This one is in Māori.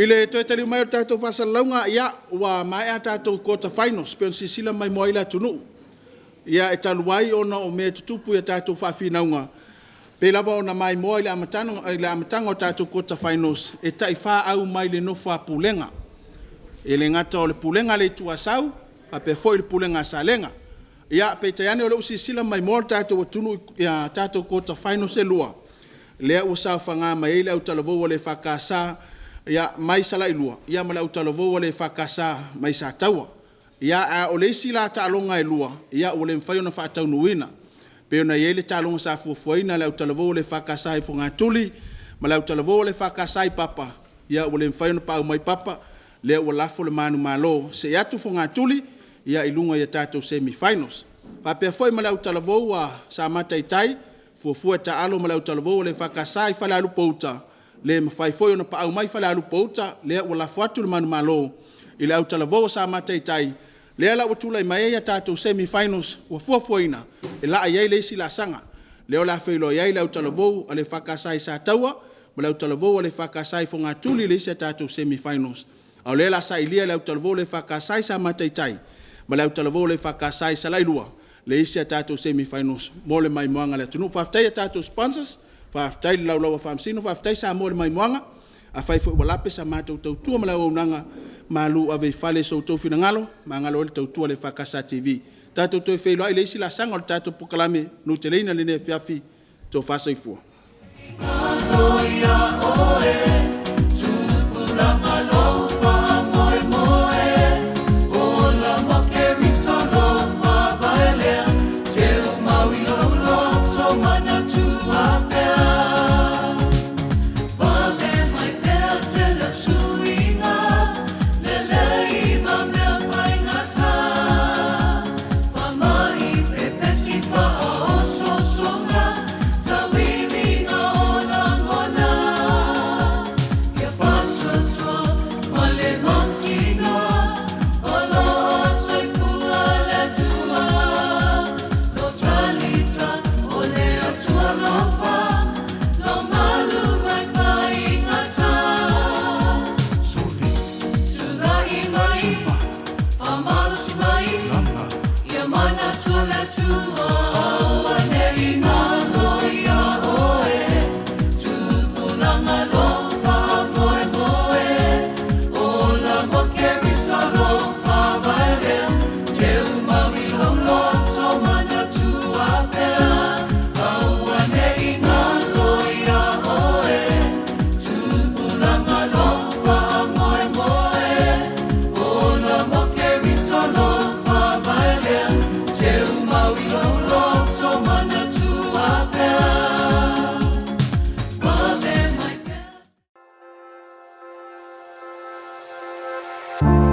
Ile toi tali mai tato Sala'Ilua ia wa mai tato quarter finals pe si sila mai moila tunu ia etaluai ona o me tutupu ia tato fa'afinaunga pe lava ona mai moila amatango tato quarter finals e tai fa au mai le no fa pulenga ele ngata o le pulenga le tuasau a pe foi le pulenga salenga ia pe tayane o si sila mai moila tato tunu ia tato quarter finals e lua le o sa fanga mai le au talavo le fakasa ia mai Sala'Ilua ia mala utalovo le fakasa mai sa taua ia a o le sila ta longa e lua ia o le mfai na fa taunuina pe ona yele ta longa sa fufuina le utalovo le fakasa e fonga tuli mala utalovo le fakasa i papa ia o le mfai na pa mai papa le o lafo le manu malo se atu fonga tuli ia ilunga ia tato semi finals fa pe foi mala utalovo wa sa matai tai fufu ta alo mala utalovo le fakasa i fala lupouta le mafai foi ona pa mai fala lu pouta le wala fatu le manu malo ile au talavo sa matai tai le ala utula mai ya tato semi finals wa fuafuina ila ai le sila sanga le ola feilo ya ile au talavo ale fakasai sa taua mala au talavo ale fakasai fonga tuli le sa tato semi finals au le la sa ile au talavo le fakasai sa matai tai mala au talavo le fakasai Sala'Ilua le sa tato semi finals mo le mai moanga le tunu pa tai tato sponsors fa tai lau famsino fa tai sa mo mai moanga a fai fo wala pesa mato tu mala unanga malu ave fale so to fina ngalo mangalo le tu le fakasa TV tato to fe lo ile sila sanga tato pokalame no telena le ne fiafi to fa so fu you.